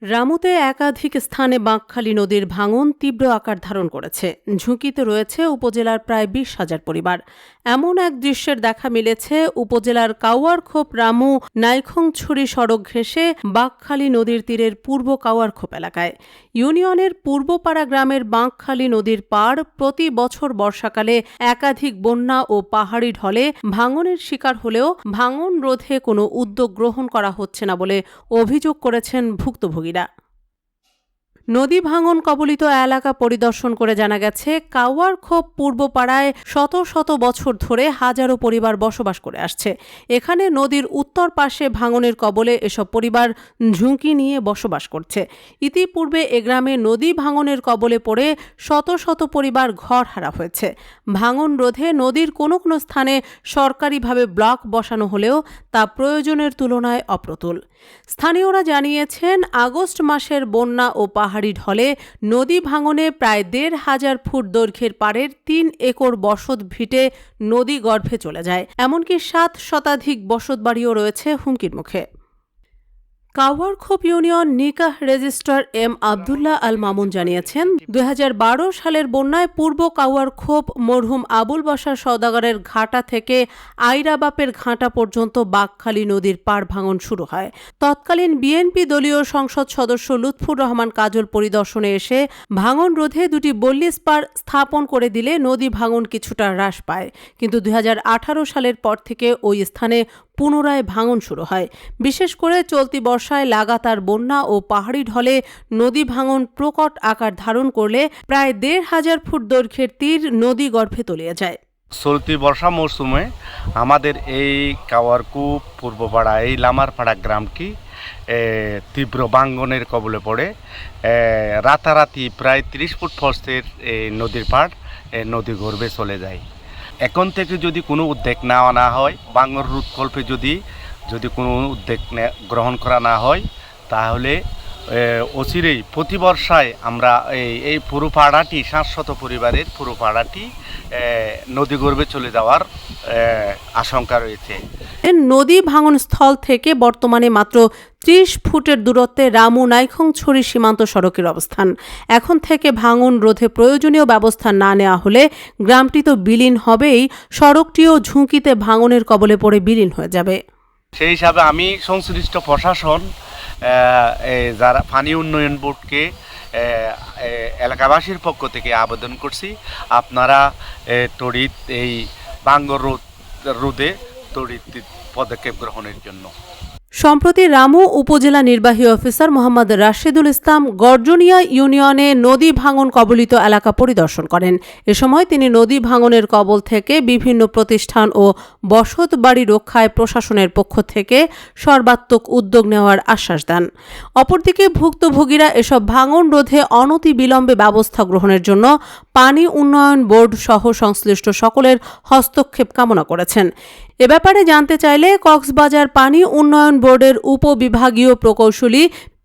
রামুতে একাধিক স্থানে বাঁকখালী নদীর ভাঙন তীব্র আকার ধারণ করেছে। ঝুঁকিতে রয়েছে উপজেলার প্রায় ২০,০০০ পরিবার। এমন এক দৃশ্যের দেখা মিলেছে উপজেলার কাওয়ারখোপ রামু নাইখংছড়ি সড়ক ঘেঁষে বাঁকখালী নদীর তীরের পূর্ব কাওয়ারখোপ এলাকায়। ইউনিয়নের পূর্বপাড়া গ্রামের বাঁকখালী নদীর পাড় প্রতি বছর বর্ষাকালে একাধিক বন্যা ও পাহাড়ি ঢলে ভাঙনের শিকার হলেও ভাঙন রোধে কোনো উদ্যোগ গ্রহণ করা হচ্ছে না বলে অভিযোগ করেছেন ভুক্তভোগীরা। নদী ভাঙন কবলিত এলাকা পরিদর্শন করে জানা গেছে, কাওয়ারখোপ পূর্বপাড়ায় শত শত বছর ধরে হাজারো পরিবার বসবাস করে আসছে। এখানে নদীর উত্তর পাশে ভাঙনের কবলে এসব পরিবার ঝুঁকি নিয়ে বসবাস করছে। ইতিপূর্বে এ গ্রামে নদী ভাঙনের কবলে পড়ে শত শত পরিবার ঘরহারা হয়েছে। ভাঙন রোধে নদীর কোনো কোনো স্থানে সরকারিভাবে ব্লক বসানো হলেও তা প্রয়োজনের তুলনায় অপ্রতুল। স্থানীয়রা জানিয়েছেন, আগস্ট মাসের বন্যা ও পাহাড়ি ঢলে নদী ভাঙনে প্রায় ১,৫০০ ফুট দৈর্ঘ্যের পাড়ের ৩ একর বসত ভিটে নদী গর্ভে চলে যায়। এমনকি ৭ শতাধিক বসতবাড়িও রয়েছে হুমকির মুখে। কাওয়ারখোপ union নিকাহ registrar M Abdullah Al Mamun জানিয়েছেন, ২০১২ সালের বন্যায় পূর্ব কাওয়ারখোপ মরহুম আবুল বাশার সওদাগরের ঘাটা থেকে আইরাবাপের ঘাটা পর্যন্ত বাঁকখালী নদীর পাড় ভাঙন শুরু হয়। তৎকালীন বিএনপি দলীয় সংসদ সদস্য লুৎফুর রহমান কাজল পরিদর্শনে এসে ভাঙন রোধে দুটি বল্লিশ পাড় স্থাপন করে দিলে নদী ভাঙন কিছুটা হ্রাস পায়। কিন্তু ২০১৮ সালের পর থেকে ওই স্থানে পুনরায় ভাঙন শুরু হয়। বিশেষ করে চলতি বর্ষায় লাগাতার বন্যা ও পাহাড়ি ঢলে নদী ভাঙন প্রকট আকার ধারণ করলে প্রায় ১,৫০০ ফুট দৈর্ঘ্যের তীর নদী গর্ভে তলিয়ে যায়। চলতি বর্ষা মৌসুমে আমাদের এই কাওয়ারখোপ পূর্বপাড়া এই লামারপাড়া গ্রামটি তীব্র ভাঙনের কবলে পড়ে। রাতারাতি প্রায় ৩০ ফুট ফসের নদীর পাড় নদী গর্ভে চলে যায়। এখন থেকে যদি কোনো উদ্যোগ নেওয়া না হয়, ভাঙন রোধকল্পে যদি কোনো উদ্যোগ গ্রহণ করা না হয়, তাহলে অচিরেই প্রতি বর্ষায় আমরা এই পুরো পাড়াটি ৭০০ পরিবারের পুরো পাড়াটি নদী গর্ভে চলে যাওয়ার আশঙ্কা রয়েছে। নদী ভাঙন স্থল থেকে বর্তমানে মাত্র ৩০ ফুটের দূরত্বে রামু নাইখংছড়ি সীমান্ত সড়কের অবস্থান। এখন থেকে ভাঙন রোধে প্রয়োজনীয় ব্যবস্থা না নেওয়া হলে গ্রামটি তো বিলীন হবেই, সড়কটিও ঝুঁকিতে ভাঙনের কবলে পড়ে বিলীন হয়ে যাবে। সেই হিসাবে আমি সংশ্লিষ্ট প্রশাসন, যারা পানি উন্নয়ন বোর্ডকে এলাকাবাসীর পক্ষ থেকে আবেদন করছি, আপনারা তড়িৎ এই ভাঙন রোধে তড়িৎ পদক্ষেপ গ্রহণের জন্য। সম্প্রতি রামু উপজেলা নির্বাহী অফিসার মোহাম্মদ রাশেদুল ইসলাম গর্জনিয়া ইউনিয়নে নদী ভাঙন কবলিত এলাকা পরিদর্শন করেন। এ সময় তিনি নদী ভাঙনের কবল থেকে বিভিন্ন প্রতিষ্ঠান ও বসত বাড়ি রক্ষায় প্রশাসনের পক্ষ থেকে সর্বাত্মক উদ্যোগ নেওয়ার আশ্বাস দেন। অপরদিকে ভুক্তভোগীরা এসব ভাঙন রোধে অনতিবিলম্বে ব্যবস্থা গ্রহণের জন্য পানি উন্নয়ন বোর্ড সহ সংশ্লিষ্ট সকলের হস্তক্ষেপ কামনা করেছেন। এ ব্যাপারে জানতে চাইলে কক্সবাজার পানি উন্নয়ন বোর্ডের উপবিভাগীয় প্রকৌশলী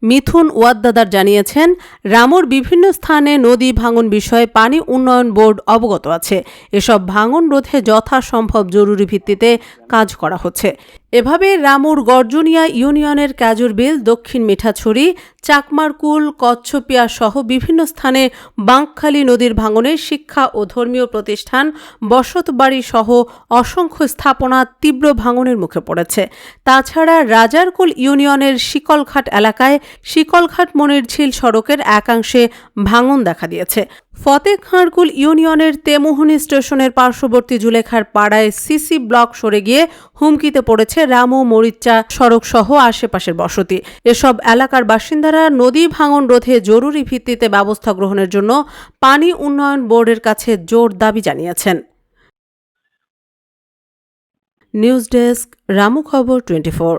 মিথুন ওয়াদ্দাদার জানিয়েছেন, রামুর বিভিন্ন স্থানে নদী ভাঙন বিষয়ে পানি উন্নয়ন বোর্ড অবগত আছে। এসব ভাঙন রোধে যথাসম্ভব জরুরি ভিত্তিতে কাজ করা হচ্ছে। এভাবে রামুর গর্জনিয়া ইউনিয়নের ক্যাজুরবিল, দক্ষিণ মিঠাছড়ি, চাকমারকুল, কচ্ছপিয়া সহ বিভিন্ন স্থানে বাঁকখালী নদীর ভাঙনে শিক্ষা ও ধর্মীয় প্রতিষ্ঠান, বসতবাড়ি সহ অসংখ্য স্থাপনা তীব্র ভাঙনের মুখে পড়েছে। তাছাড়া রাজারকুল ইউনিয়নের শিকলঘাট এলাকায় শিকলঘাট মনিরঝিল সড়কের একাংশে ভাঙন দেখা দিয়েছে। ফতেখাঁড়কুল ইউনিয়নের তেমুহনী স্টেশনের পার্শ্ববর্তী জুলেখার পাড়ায় সিসি ব্লক সরে গিয়ে হুমকিতে পড়েছে রামু মরিচ্চা সড়ক সহ আশেপাশের বসতি। এসব এলাকার বাসিন্দারা নদী ভাঙন রোধে জরুরি ভিত্তিতে ব্যবস্থা গ্রহণের জন্য পানি উন্নয়ন বোর্ডের কাছে জোর দাবি জানিয়েছেন। নিউজ ডেস্ক, রামু খবর 24।